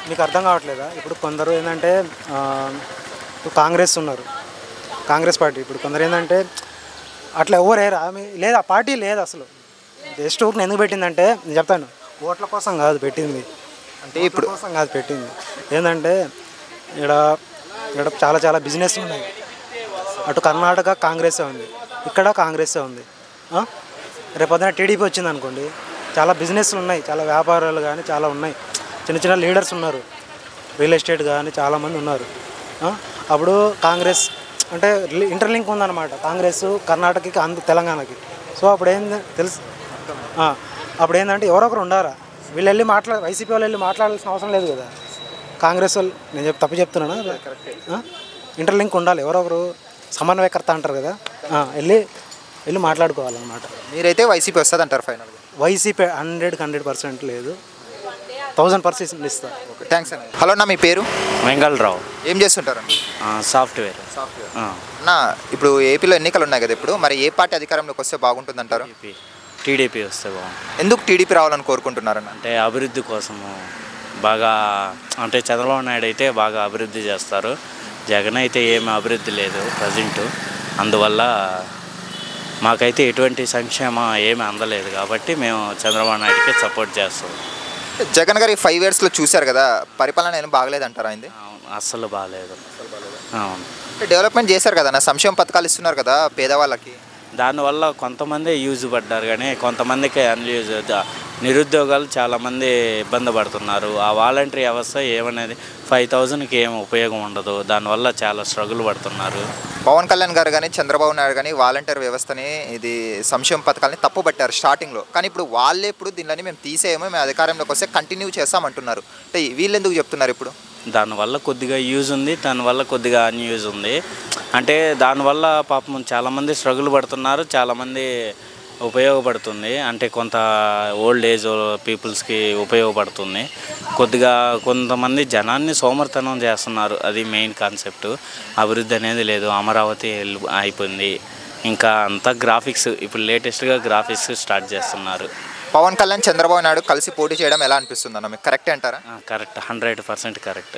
మీకు అర్థం కావట్లేదా? ఇప్పుడు కొందరు ఏంటంటే ఇప్పుడు కాంగ్రెస్ ఉన్నారు, కాంగ్రెస్ పార్టీ. ఇప్పుడు కొందరు ఏంటంటే అట్లా ఎవరేరా లేదు, ఆ పార్టీ లేదు అసలు. జస్ట్ ఊరికి ఎందుకు పెట్టిందంటే నేను చెప్తాను, ఓట్ల కోసం కాదు పెట్టింది. అంటే ఇప్పుడు కోసం కాదు పెట్టింది. ఏంటంటే ఇక్కడ చాలా బిజినెస్ ఉన్నాయి. అటు కర్ణాటక కాంగ్రెసే ఉంది, ఇక్కడ కాంగ్రెసే ఉంది. రేపొద్దున టీడీపీ వచ్చింది అనుకోండి, చాలా బిజినెస్లు ఉన్నాయి, చాలా వ్యాపారాలు కానీ చాలా ఉన్నాయి, చిన్న చిన్న లీడర్స్ ఉన్నారు, రియల్ ఎస్టేట్ కానీ చాలామంది ఉన్నారు. అప్పుడు కాంగ్రెస్ అంటే ఇంటర్లింక్ ఉందన్నమాట, కాంగ్రెస్ కర్ణాటకకి తెలంగాణకి. సో అప్పుడు ఏంది తెలుసు, అప్పుడు ఏంటంటే ఎవరొకరు ఉండారా, వీళ్ళు వెళ్ళి వైసీపీ వాళ్ళు వెళ్ళి మాట్లాడాల్సిన అవసరం లేదు కదా. కాంగ్రెస్ వాళ్ళు, నేను తప్పు చెప్తున్నానా? ఇంటర్లింక్ ఉండాలి, ఎవరొకరు సమన్వయకర్త అంటారు కదా, వెళ్ళి మాట్లాడుకోవాలన్నమాట. మీరైతే వైసీపీ వస్తుంది అంటారు ఫైనల్? వైసీపీ 100% లేదు, 1000% ఇస్తా. ఓకే, థ్యాంక్స్ అన్న. హలో అన్న, మీ పేరు? వెంగళరావు. ఏం చేస్తుంటారు? సాఫ్ట్వేర్. అన్న, ఇప్పుడు ఏపీలో ఎన్నికలు ఉన్నాయి కదా, ఇప్పుడు మరి ఏ పార్టీ అధికారంలోకి వస్తే బాగుంటుంది అంటారు? టీడీపీ వస్తే బాగుంటుంది. ఎందుకు టీడీపీ రావాలని కోరుకుంటున్నారన్న? అంటే అభివృద్ధి కోసము బాగా, అంటే చంద్రబాబు నాయుడు అయితే బాగా అభివృద్ధి చేస్తారు, జగన్ అయితే ఏమి అభివృద్ధి లేదు ప్రజెంటు. అందువల్ల మాకైతే ఎటువంటి సంక్షేమం ఏమి అందలేదు కాబట్టి మేము చంద్రబాబు నాయుడికి సపోర్ట్ చేస్తాం. జగన్ గారు ఈ 5 yearsలో చూశారు కదా, పరిపాలన ఏం బాగలేదు అంటారా? అయింది అస్సలు బాగాలేదు. అవును, డెవలప్మెంట్ చేశారు కదా, సంక్షేమ పథకాలు ఇస్తున్నారు కదా పేదవాళ్ళకి, దానివల్ల కొంతమంది యూజ్ పడ్డారు కానీ కొంతమందికి అన్యూజ్. నిరుద్యోగాలు చాలామంది ఇబ్బంది పడుతున్నారు. ఆ వాలంటరీ వ్యవస్థ ఏమనేది 5000కి ఏం ఉపయోగం ఉండదు, దానివల్ల చాలా స్ట్రగుల్ పడుతున్నారు. పవన్ కళ్యాణ్ గారు కానీ చంద్రబాబు నాయుడు కానీ వాలంటీర్ వ్యవస్థని, ఇది సంక్షేమ పథకాలని తప్పుపట్టారు స్టార్టింగ్లో. కానీ ఇప్పుడు వాళ్ళే ఇప్పుడు దీనిని మేము తీసేయమో, మేము అధికారంలోకి వస్తే కంటిన్యూ చేస్తామంటున్నారు. అంటే వీళ్ళు ఎందుకు చెప్తున్నారు ఇప్పుడు? దానివల్ల కొద్దిగా యూజ్ ఉంది, దానివల్ల కొద్దిగా అన్యూజ్ ఉంది. అంటే దానివల్ల పాపం చాలామంది స్ట్రగుల్ పడుతున్నారు, చాలామంది ఉపయోగపడుతుంది. అంటే కొంత ఓల్డ్ ఏజ్ పీపుల్స్కి ఉపయోగపడుతుంది. కొద్దిగా కొంతమంది జనాన్ని సోమర్తనం చేస్తున్నారు, అది మెయిన్ కాన్సెప్ట్. అభివృద్ధి అనేది లేదు, అమరావతి అయిపోయింది. ఇంకా అంతా గ్రాఫిక్స్, ఇప్పుడు లేటెస్ట్గా గ్రాఫిక్స్ స్టార్ట్ చేస్తున్నారు. పవన్ కళ్యాణ్ చంద్రబాబు నాయుడు కలిసి పోటీ చేయడం ఎలా అనిపిస్తుంది అన్న మీకు? కరెక్టే అంటారా? Correct, 100% correct.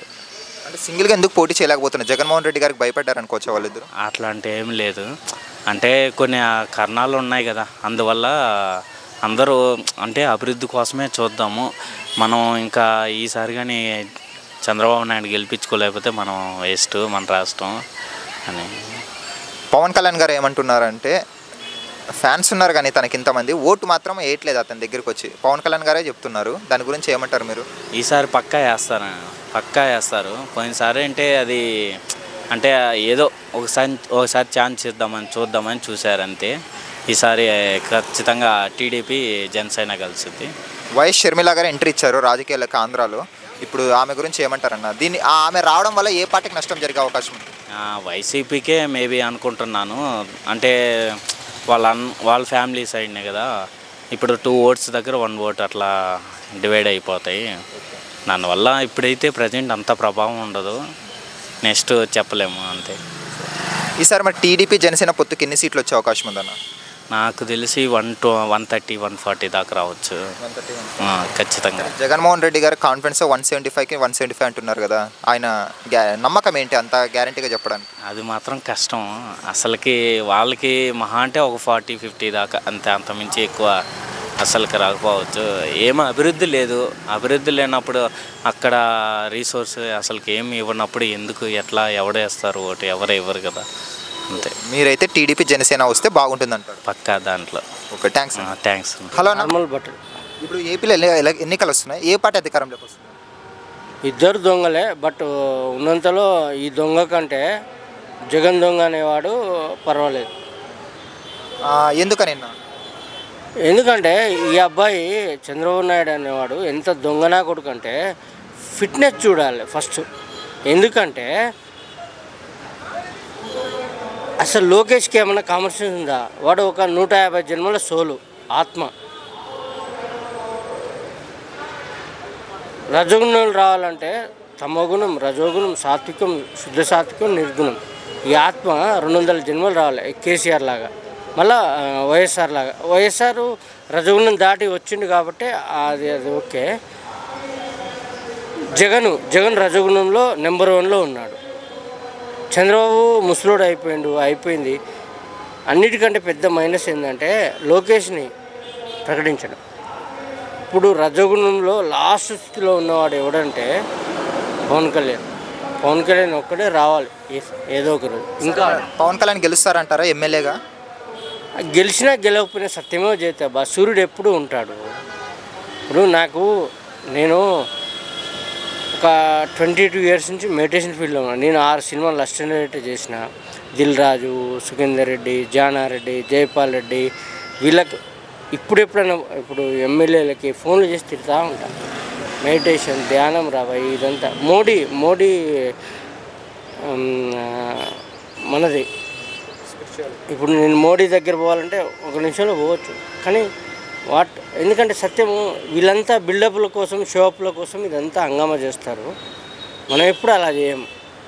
అంటే సింగిల్గా ఎందుకు పోటీ చేయలేకపోతున్నారు? జగన్మోహన్ రెడ్డి గారికి భయపడ్డారు అనుకోవచ్చు వాళ్ళిద్దరు? అట్లాంటి ఏం లేదు, అంటే కొన్ని కారణాలు ఉన్నాయి కదా, అందువల్ల అందరూ అంటే అభివృద్ధి కోసమే చూద్దాము మనం. ఇంకా ఈసారి కానీ చంద్రబాబు నాయుడు గెలిపించుకోలేకపోతే మనం వేస్ట్, మన రాష్ట్రం అని. పవన్ కళ్యాణ్ గారు ఏమంటున్నారంటే, ఫ్యాన్స్ ఉన్నారు కానీ తనకి ఇంతమంది ఓటు మాత్రం వేయట్లేదు అతని దగ్గరికి వచ్చి, పవన్ కళ్యాణ్ గారే చెప్తున్నారు. దాని గురించి ఏమంటారు మీరు? ఈసారి పక్కా వేస్తారు. పోయినసారి అంటే అది అంటే ఏదో ఒకసారి ఛాన్స్ చూద్దామని చూశారంతే. ఈసారి ఖచ్చితంగా టీడీపీ జనసేన కలిసింది. వైఎస్ షర్మిల గారు ఎంట్రీ ఇచ్చారు రాజకీయాలకు ఆంధ్రాలో. ఇప్పుడు ఆమె గురించి ఏమంటారన్న? ఆమె రావడం వల్ల ఏ పార్టీకి నష్టం జరిగే అవకాశం ఉంది? వైసీపీకే మేబీ అనుకుంటున్నాను. అంటే వాళ్ళ ఫ్యామిలీ సైడ్నే కదా, ఇప్పుడు 2 votes దగ్గర 1 vote అట్లా డివైడ్ అయిపోతాయి. దానివల్ల ఇప్పుడైతే ప్రజెంట్ అంత ప్రభావం ఉండదు, నెక్స్ట్ చెప్పలేము అంతే. ఈసారి మరి టీడీపీ జనసేన పొత్తుకి ఎన్ని సీట్లు వచ్చే అవకాశం ఉందన్న? నాకు తెలిసి 130, 140 దాకా రావచ్చు ఖచ్చితంగా. జగన్మోహన్ రెడ్డి గారు కాన్ఫిడెన్స్ 175కి 175 అంటున్నారు కదా, ఆయన నమ్మకం ఏంటి అంత గ్యారంటీగా చెప్పడానికి? అది మాత్రం కష్టం అసలుకి. వాళ్ళకి మహా అంటే ఒక 40-50 దాకా అంతే, అంతమించి ఎక్కువ అసలుకి రాకపోవచ్చు. ఏమో అభివృద్ధి లేదు, అభివృద్ధి లేనప్పుడు అక్కడ రీసోర్స్ అసలుకి ఏమి ఇవ్వనప్పుడు ఎందుకు ఎట్లా ఎవడేస్తారు ఓటు? ఎవరు ఇవ్వరు కదా, అంతే. మీరైతే టీడీపీ జనసేన వస్తే బాగుంటుంది అంటారు? పక్కా దాంట్లో. Okay, thanks. Hello, normal but ఇప్పుడు ఏపీలో ఎన్నికలు వస్తున్నాయి, ఏ పార్టీ అధికారంలోకి వస్తుంది? ఇద్దరు దొంగలే, బట్ ఉన్నంతలో ఈ దొంగ కంటే జగన్ దొంగ అనేవాడు పర్వాలేదు. ఎందుకని? ఎందుకంటే ఈ అబ్బాయి చంద్రబాబు నాయుడు అనేవాడు ఎంత దొంగనా కొడుకంటే ఫిట్నెస్ చూడాలి ఫస్ట్. ఎందుకంటే అసలు లోకేష్కి ఏమైనా కామన్ సెన్స్ ఉందా? వాడు ఒక 150 జన్మల సోలు ఆత్మ. రజోగుణం రావాలంటే తమోగుణం, రజోగుణం, సాత్వికం, శుద్ధ సాత్వికం, నిర్గుణం. ఈ ఆత్మ 200 జన్మలు రావాలి కేసీఆర్ లాగా, మళ్ళా వైఎస్ఆర్ లాగా. వైఎస్ఆర్ రజగుణం దాటి వచ్చిండు కాబట్టి అది ఓకే. జగన్ రజగుణంలో నెంబర్ 1లో ఉన్నాడు. చంద్రబాబు ముసలోడు అయిపోయింది. అన్నిటికంటే పెద్ద మైనస్ ఏంటంటే లోకేష్ని ప్రకటించడం. ఇప్పుడు రజగుణంలో లాస్ట్ స్థితిలో ఉన్నవాడు ఎవడంటే పవన్ కళ్యాణ్ ఒక్కడే రావాలి ఏదో ఒక రోజు. ఇంకా పవన్ కళ్యాణ్ గెలుస్తారంటారా ఎమ్మెల్యేగా? గెలిచినా గెలవకపోయినా సత్యమేవ జయతే బా, సూర్యుడు ఎప్పుడు ఉంటాడు. ఇప్పుడు నేను ఒక 22 years నుంచి మెడిటేషన్ ఫీల్డ్లో ఉన్నాను. నేను 6 సినిమాలు అసిస్టెంట్ డైరెక్టర్ చేసిన. దిల్ రాజు, సుఖేందర్ రెడ్డి, జానారెడ్డి, జైపాల్ రెడ్డి, వీళ్ళకి ఇప్పుడు ఎమ్మెల్యేలకి ఫోన్లు చేసి తిడతా ఉంటాను. మెడిటేషన్, ధ్యానం రాబాయి ఇదంతా మోడీ మనది. ఇప్పుడు నేను మోడీ దగ్గర పోవాలంటే 1 నిమిషంలో పోవచ్చు. కానీ ఎందుకంటే సత్యము వీళ్ళంతా బిల్డప్ల కోసం, షోఅప్ల కోసం ఇదంతా హంగామా చేస్తారు. మనం ఎప్పుడు అలా చేయం.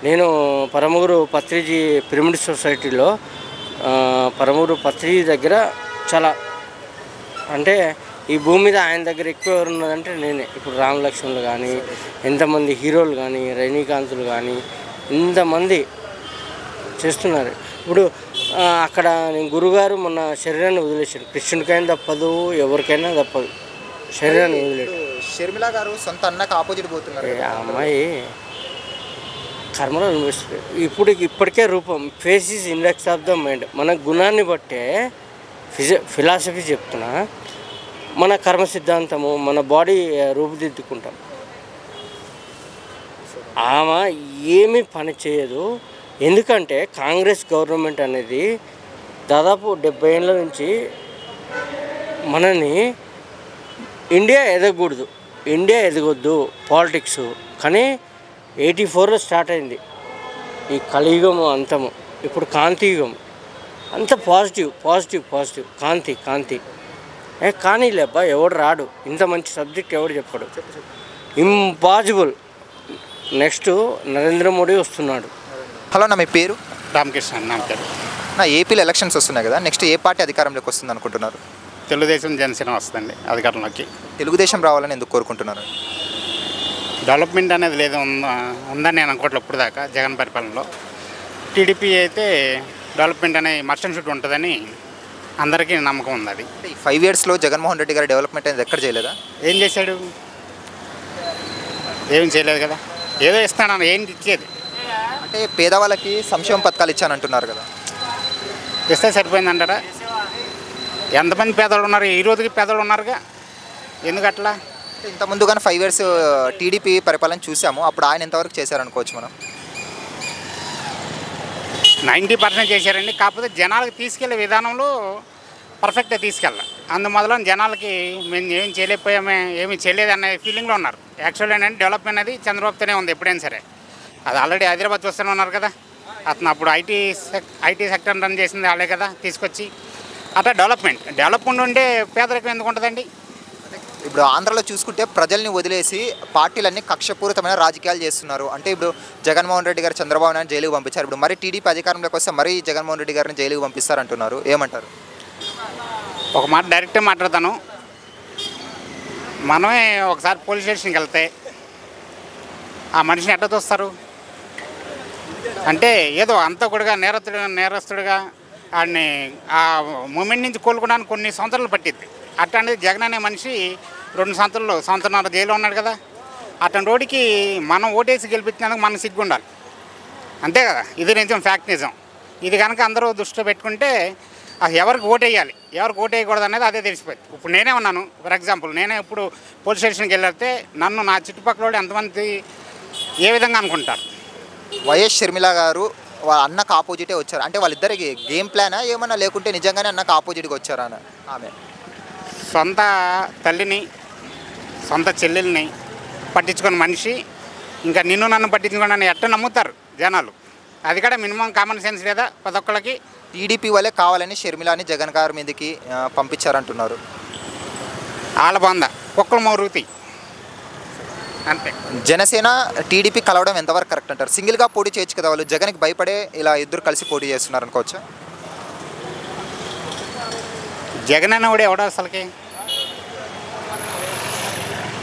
నేను పరమగురు పత్రిజీ పిరమిడ్ సొసైటీలో పరమగురు పత్రిజీ దగ్గర చాలా అంటే ఈ భూమి మీద ఆయన దగ్గర ఎక్కువ ఎవరు ఉన్నదంటే నేనే. ఇప్పుడు రామ్ లక్ష్మణులు కానీ, ఎంతమంది హీరోలు కానీ, రజనీకాంతులు కానీ ఇంతమంది చేస్తున్నారు. ఇప్పుడు అక్కడ నేను గురుగారు మొన్న శరీరాన్ని వదిలేశాడు. కృష్ణుడికైనా తప్పదు, ఎవరికైనా తప్పదు, శరీరాన్ని వదిలేడు. షర్మిల గారు సొంత అన్నకు ఆపోజిట్ పోతున్నారు. ఆ అమ్మాయి కర్మలో అనిపిస్తుంది. ఇప్పటికే రూపం face is index of the mind. మన గుణాన్ని బట్టే ఫిలాసఫీ చెప్తున్నా, మన కర్మ సిద్ధాంతము, మన బాడీ రూపుదిద్దుకుంటాం. ఆమె ఏమీ పని చేయదు. ఎందుకంటే కాంగ్రెస్ గవర్నమెంట్ అనేది దాదాపు 70 ఏళ్ళ నుంచి మనని ఇండియా ఎదగకూడదు, ఇండియా ఎదగొద్దు పాలిటిక్స్. కానీ 84లో స్టార్ట్ అయింది ఈ కలియుగము అంతము. ఇప్పుడు కాంతియుగం అంత పాజిటివ్ కాంతి. కానీ లేబ్బా ఎవడు రాడు, ఇంత మంచి సబ్జెక్ట్ ఎవడు చెప్పాడు? ఇంపాసిబుల్. నెక్స్ట్ నరేంద్ర మోడీ వస్తున్నాడు. హలో నా మీ పేరు? రామకృష్ణ నా పేరు. నా ఏపీలో ఎలక్షన్స్ వస్తున్నాయి కదా, నెక్స్ట్ ఏ పార్టీ అధికారంలోకి వస్తుంది అనుకుంటున్నారు? తెలుగుదేశం జనసేన వస్తుందండి అధికారంలోకి. తెలుగుదేశం రావాలని ఎందుకు కోరుకుంటున్నారు? డెవలప్మెంట్ అనేది లేదు ఉందని నేను అనుకోవట్లేదు ఇప్పుడు దాకా జగన్ పరిపాలనలో. టీడీపీ అయితే డెవలప్మెంట్ అనే మస్ట్ షూట్ ఉంటుందని అందరికీ నమ్మకం ఉంది. అది 5 yearsలో జగన్మోహన్ రెడ్డి గారి డెవలప్మెంట్ అనేది ఎక్కడ చేయలేదా? ఏం చేశాడు? ఏం చేయలేదు కదా. ఏదో ఇస్తానని ఏంటి ఇచ్చేది? అంటే పేదవాళ్ళకి సంక్షేమ పథకాలు ఇచ్చానంటున్నారు కదా, ఇస్తే సరిపోయిందంటారా? ఎంతమంది పేదవాళ్ళు ఉన్నారు? ఈ రోజుకి పేదవాళ్ళు ఉన్నారుగా, ఎందుకు అట్లా? ఇంతకుముందు కానీ 5 years టీడీపీ పరిపాలన చూసాము, అప్పుడు ఆయన ఎంతవరకు చేశారనుకోవచ్చు మనం? 90% చేశారండి. కాకపోతే జనాలకు తీసుకెళ్లే విధానంలో పర్ఫెక్ట్గా తీసుకెళ్ళాలి. అందువల్ల జనాలకి మేము ఏం చేయలేకపోయామే, ఏమీ చేయలేదు అనే ఫీలింగ్లో ఉన్నారు. యాక్చువల్ ఏంటంటే డెవలప్మెంట్ అనేది చంద్రబాబుతోనే ఉంది ఎప్పుడైనా సరే. అది ఆల్రెడీ హైదరాబాద్ చూస్తూనే ఉన్నారు కదా. అతను అప్పుడు ఐటీ సెక్టర్ రన్ చేసింది వాళ్ళే కదా తీసుకొచ్చి. అట్లా డెవలప్మెంట్ ఉంటే పేదరికం ఎందుకు ఉంటుందండి? ఇప్పుడు ఆంధ్రలో చూసుకుంటే ప్రజల్ని వదిలేసి పార్టీలన్నీ కక్షపూరితమైన రాజకీయాలు చేస్తున్నారు. అంటే ఇప్పుడు జగన్మోహన్ రెడ్డి గారు చంద్రబాబు నాయుడు జైలుకు పంపించారు. ఇప్పుడు మరి టీడీపీ అధికారంలోకి వస్తే మరి జగన్మోహన్ రెడ్డి గారిని జైలుకు పంపిస్తారంటున్నారు, ఏమంటారు? ఒక మాట డైరెక్ట్గా మాట్లాడతాను. మనమే ఒకసారి పోలీస్ స్టేషన్కి వెళ్తే ఆ మనిషిని ఎట్లా చూస్తారు? అంటే ఏదో అంతా కూడా నేరస్తుడిగా ఆడిని ఆ మూమెంట్ నుంచి కోలుకోవడానికి కొన్ని సంవత్సరాలు పట్టింది. అట్లాంటిది జగన్ అనే మనిషి 2 సంవత్సరాల జైల్లో ఉన్నాడు కదా. అట్లాంటి రోడ్డుకి మనం ఓటేసి గెలిపించినందుకు మనకు సిగ్గు ఉండాలి, అంతే కదా. ఇది నిజం, ఫ్యాక్ట్ నిజం. ఇది కనుక అందరూ దృష్టిలో పెట్టుకుంటే ఎవరికి ఓటేయాలి, ఎవరికి ఓటేయకూడదు అనేది అదే తెలిసిపోయింది. ఇప్పుడు నేనే ఉన్నాను, ఫర్ ఎగ్జాంపుల్ నేనే ఇప్పుడు పోలీస్ స్టేషన్కి వెళ్ళితే నన్ను నా చుట్టుపక్కల వాళ్ళు ఎంతమంది ఏ విధంగా అనుకుంటారు? వైఎస్ షర్మిల గారు వాళ్ళ అన్నకు ఆపోజిటే వచ్చారు. అంటే వాళ్ళిద్దరికి గేమ్ ప్లానా ఏమన్నా, లేకుంటే నిజంగానే అన్నకు ఆపోజిట్గా వచ్చారా? ఆమె సొంత తల్లిని, సొంత చెల్లెల్ని పట్టించుకున్న మనిషి ఇంకా నిన్ను నన్ను పట్టించుకోండి ఎట్లా నమ్ముతారు జనాలు? అది కూడా మినిమం కామన్ సెన్స్ లేదా ప్రతి ఒక్కళ్ళకి? టీడీపీ వాళ్ళే కావాలని షర్మిలాని జగన్ గారి మీదకి పంపించారంటున్నారు. వాళ్ళ బాంద కుక్కలు మౌరుతి అంతే. జనసేన టీడీపీ కలవడం ఎంతవరకు కరెక్ట్ అంటారు? సింగిల్గా పోటీ చేయొచ్చు కదా వాళ్ళు, జగన్కి భయపడే ఇలా ఇద్దరు కలిసి పోటీ చేస్తున్నారు అనుకోవచ్చు. జగన్ అన్న కూడా ఎవడో అసలుకి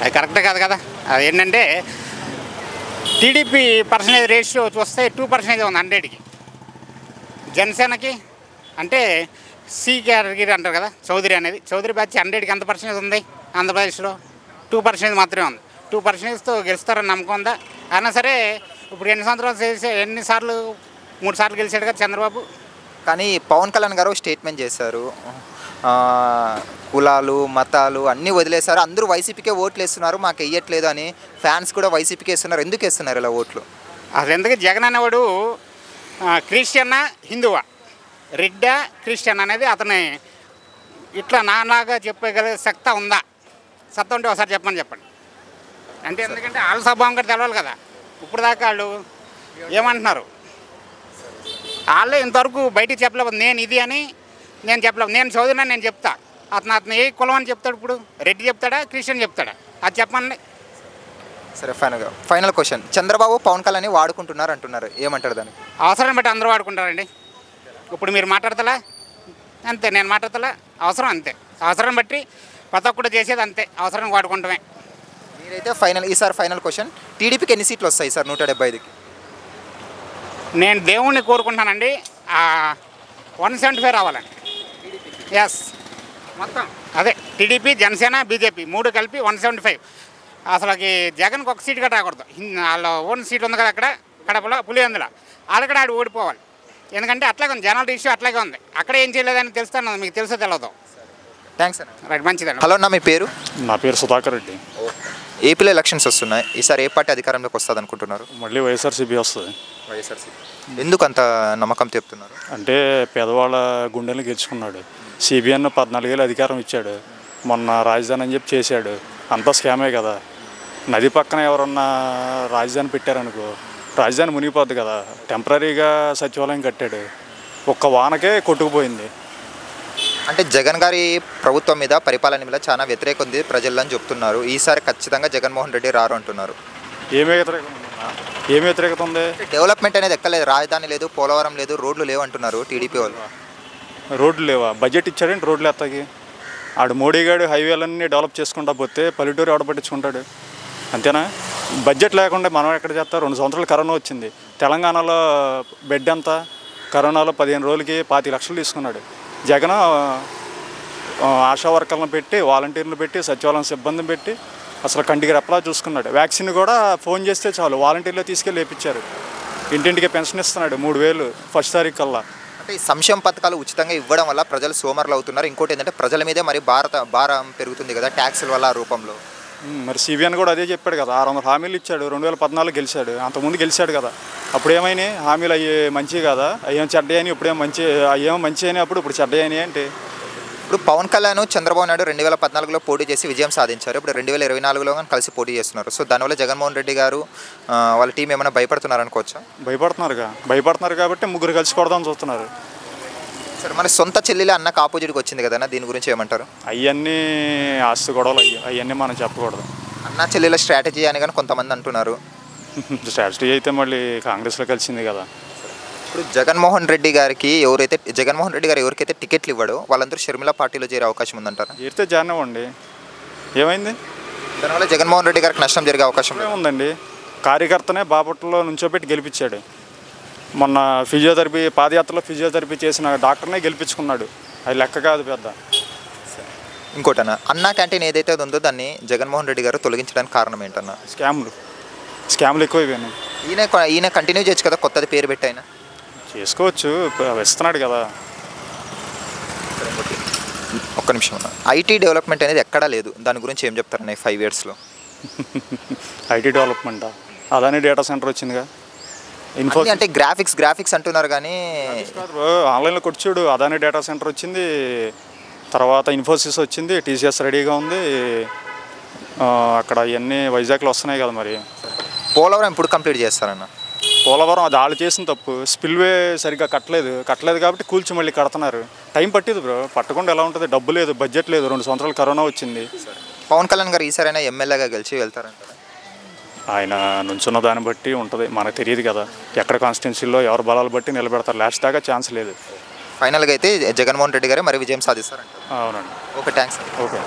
అది కరెక్టే కాదు కదా. అది ఏంటంటే టీడీపీ పర్సెంటేజ్ రేషియో చూస్తే 2% ఉంది 100కి. జనసేనకి అంటే సి కేటగిరీ అంటారు కదా, చౌదరి అనేది. చౌదరి బ్యాచ్ 100కి ఎంత పర్సెంటేజ్ ఉంది? ఆంధ్రప్రదేశ్లో 2% మాత్రమే ఉంది. 2%తో గెలుస్తారని నమ్మకం ఉందా? అయినా సరే ఇప్పుడు ఎన్నిసార్లు 3 సార్లు గెలిచాడు కదా చంద్రబాబు. కానీ పవన్ కళ్యాణ్ గారు స్టేట్మెంట్ చేశారు, కులాలు మతాలు అన్నీ వదిలేశారు, అందరూ వైసీపీకే ఓట్లు వేస్తున్నారు, మాకు వేయట్లేదు అని ఫ్యాన్స్ కూడా వైసీపీకి వేస్తున్నారు. ఎందుకు వేస్తున్నారు ఇలా ఓట్లు? అది ఎందుకు జగన్ అనేవాడు క్రిస్టియన్నా హిందువా రెడ్డా క్రిస్టియన్ అనేది అతని ఇట్లా నాలాగా చెప్పగలిగే సత్తా ఉందా? సత్తా ఉంటే ఒకసారి చెప్పండి అంటే ఎందుకంటే వాళ్ళ స్వభావం కూడా తెలవాలి కదా. ఇప్పుడు దాకా వాళ్ళు ఏమంటున్నారు, వాళ్ళే ఇంతవరకు బయటికి చెప్పలేదు. నేను ఇది అని నేను చెప్పలేదు, నేను చదువునా నేను చెప్తా. అతను ఏ కులం అని చెప్తాడు? ఇప్పుడు రెడ్డి చెప్తాడా క్రిస్టియన్ చెప్తాడా? అది చెప్పండి. సరే, ఫైనల్ క్వశ్చన్, చంద్రబాబు పవన్ కళ్యాణ్ వాడుకుంటున్నారు అంటున్నారు, ఏమంటారు దానికి? అవసరం బట్టి అందరూ వాడుకుంటారండి. ఇప్పుడు మీరు మాట్లాడతలా అంతే, నేను మాట్లాడతలా, అవసరం అంతే. అవసరం బట్టి ప్రతి ఒక్కటి చేసేది అంతే, అవసరం వాడుకుంటామే. మీరైతే ఈసారి ఫైనల్ క్వశ్చన్, టీడీపీకి ఎన్ని సీట్లు వస్తాయి సార్ 175కి? నేను దేవుణ్ణి కోరుకుంటానండి 175 రావాలండి. ఎస్, మొత్తం అదే టీడీపీ జనసేన బీజేపీ 3 కలిపి 175. అసలుకి జగన్కి ఒక సీట్ కూడా రాకూడదు. వాళ్ళ ఓన్ సీట్ ఉంది కదా అక్కడ కడపలో పులివెందుల, వాళ్ళకి ఆడు ఓడిపోవాలి. ఎందుకంటే అట్లాగే ఉంది, జనరల్ ఇష్యూ అట్లాగే ఉంది. అక్కడ ఏం చేయలేదని తెలుస్తాను, మీకు తెలుసో తెలియదు. థ్యాంక్స్ అన్న. రైట్, మంచిదండి. హలో అన్న, మీ పేరు? నా పేరు సుధాకర్ రెడ్డి. ఏపీలో ఎలక్షన్స్ వస్తున్నాయి, ఈసారి ఏ పార్టీ అధికారంలోకి వస్తుంది అనుకుంటున్నారు? మళ్ళీ వైఎస్ఆర్సీపీ వస్తుంది. వైఎస్ఆర్సీపీ. ఎందుకు అంత నమ్మకం చెప్తున్నారు? అంటే పేదవాళ్ళ గుండెలు గెలుచుకున్నాడు. సిబిఎన్ 14 ఏళ్ళు అధికారం ఇచ్చాడు, మొన్న రాజధాని అని చెప్పి చేశాడు, అంతా స్కామే కదా. నది పక్కన ఎవరన్నా రాజధాని పెట్టారనుకో, రాజధాని మునిగిపోద్ది కదా. టెంపరీగా సచివాలయం కట్టాడు, ఒక్క వానకే కొట్టుకుపోయింది. అంటే జగన్ గారి ప్రభుత్వం మీద పరిపాలన మీద చాలా వ్యతిరేకం ఉంది ప్రజల్లో అని చెప్తున్నారు. ఈసారి ఖచ్చితంగా జగన్మోహన్ రెడ్డి రారు అంటున్నారు. ఏమి వ్యతిరేకత ఉంది? డెవలప్మెంట్ అనేది ఎక్కలేదు, రాజధాని లేదు, పోలవరం లేదు, రోడ్లు లేవు అంటున్నారు టీడీపీ వాళ్ళు. రోడ్లు లేవా? బడ్జెట్ ఇచ్చాడంటే రోడ్లు ఎత్తాకి. ఆడు మోడీ గారు హైవేలన్నీ డెవలప్ చేసుకుంటా పోతే పల్లెటూరు ఎవడ పట్టించుకుంటాడు? అంతేనా? బడ్జెట్ లేకుండా మనం ఎక్కడ చేస్తాం? 2 సంవత్సరాలు కరోనా వచ్చింది, తెలంగాణలో బెడ్ అంతా కరోనాలో 15 రోజులకి 25 లక్షలు తీసుకున్నాడు. జగన్ ఆశా వర్కర్లను పెట్టి, వాలంటీర్లు పెట్టి, సచివాలయం సిబ్బందిని పెట్టి అసలు కంటికి రెప్పలా చూసుకున్నాడు. వ్యాక్సిన్ కూడా ఫోన్ చేస్తే చాలు వాలంటీర్లో తీసుకెళ్ళి వేయించారు. ఇంటింటికి పెన్షన్ ఇస్తున్నాడు 3000 ఫస్ట్ తారీఖు కల్లా. అంటే ఈ సంక్షేమ పథకాలు ఉచితంగా ఇవ్వడం వల్ల ప్రజలు సోమరులు అవుతున్నారు. ఇంకోటి ఏంటంటే ప్రజల మీదే మరి భారం పెరుగుతుంది కదా ట్యాక్సుల వల్ల రూపంలో. మరి సిబిఎన్ కూడా అదే చెప్పాడు కదా, 600 హామీలు ఇచ్చాడు. 2014 గెలిచాడు, అంతకుముందు గెలిచాడు కదా. అప్పుడు ఏమైనాయి హామీలు? అయ్యే మంచి కదా, అయ్యేం చెడ్డయని. ఇప్పుడేమో మంచి, అయ్యేమో మంచి అని, ఇప్పుడు చెడ్డయని అంటే. ఇప్పుడు పవన్ కళ్యాణ్ చంద్రబాబు నాయుడు 2014లో పోటీ చేసి విజయం సాధించారు. ఇప్పుడు 2024లో కానీ కలిసి పోటీ చేస్తున్నారు. సో దానివల్ల జగన్మోహన్ రెడ్డి గారు వాళ్ళ టీం ఏమైనా భయపడుతున్నారు అనుకోవచ్చా? భయపడుతున్నారు కాబట్టి ముగ్గురు కలిసి కొడదామని చూస్తున్నారు. సరే, మన సొంత చెల్లెలే అన్నకు ఆపోజిట్గా వచ్చింది కదా, దీని గురించి ఏమంటారు? అవన్నీ ఆస్తి గొడవలు, అవన్నీ మనం చెప్పకూడదు. అన్న చెల్లెల స్ట్రాటజీ అని కానీ కొంతమంది అంటున్నారు. స్ట్రాటజీ అయితే మళ్ళీ కాంగ్రెస్లో కలిసింది కదా. ఇప్పుడు జగన్మోహన్ రెడ్డి గారు ఎవరికైతే టికెట్లు ఇవ్వడో వాళ్ళందరూ షర్మిల పార్టీలో చేరే అవకాశం ఉందంటారా? చేరితే జాయిన్ ఏమైంది? దానివల్ల జగన్మోహన్ రెడ్డి గారికి నష్టం జరిగే అవకాశం ఉందండి. కార్యకర్తనే బాపట్లలో నుంచోబెట్టి గెలిపించాడు. మొన్న పాదయాత్రలో ఫిజియోథెరపీ చేసిన డాక్టర్నే గెలిపించుకున్నాడు. అది లెక్క కాదు పెద్ద. ఇంకోటన్నా, అన్నా క్యాంటీన్ ఏదైతే ఉందో దాన్ని జగన్మోహన్ రెడ్డి గారు తొలగించడానికి కారణం ఏంటన్నా? స్కామ్లు ఎక్కువైపోయినాయి. ఈయన కంటిన్యూ చేయొచ్చు కదా, కొత్తది పేరు పెట్టి అయినా చేసుకోవచ్చు, ఇస్తున్నాడు కదా. ఒక్క నిమిషం అన్న, ఐటీ డెవలప్మెంట్ అనేది ఎక్కడా లేదు, దాని గురించి ఏం చెప్తారన్న 5 yearsలో? ఐటీ డెవలప్మెంటా? అదాని డేటా సెంటర్ వచ్చిందిగా. అంటే గ్రాఫిక్స్ అంటున్నారు కానీ ఆన్లైన్లో కొట్టి చూడు. అదాని డేటా సెంటర్ వచ్చింది, తర్వాత ఇన్ఫోసిస్ వచ్చింది, టీసీఎస్ రెడీగా ఉంది. అక్కడ ఇవన్నీ వైజాగ్లో వస్తున్నాయి కదా. మరి పోలవరం ఇప్పుడు కంప్లీట్ చేస్తారన్న? పోలవరం అది వాళ్ళు చేసిన తప్పు. స్పిల్వే సరిగ్గా కట్టలేదు కాబట్టి కూల్చి మళ్ళీ కడుతున్నారు. టైం పట్టింది బ్రో, పట్టకుండా ఎలా ఉంటుంది? డబ్బు లేదు, బడ్జెట్ లేదు, 2 సంవత్సరాలు కరోనా వచ్చింది. పవన్ కళ్యాణ్ గారు ఈసారైనా ఎమ్మెల్యేగా గెలిచి వెళ్తారంటారా? ఆయన నుంచున్న దాన్ని బట్టి ఉంటుంది, మనకు తెలియదు కదా. ఎక్కడ కాన్స్టిట్యున్సీలో ఎవరు బలాలు బట్టి నిలబెడతారు. లాస్ట్ దాకా ఛాన్స్ లేదు. ఫైనల్గా అయితే జగన్మోహన్ రెడ్డి గారే మరి విజయం సాధిస్తారంట. అవునండి. Okay, thanks. ఓకే.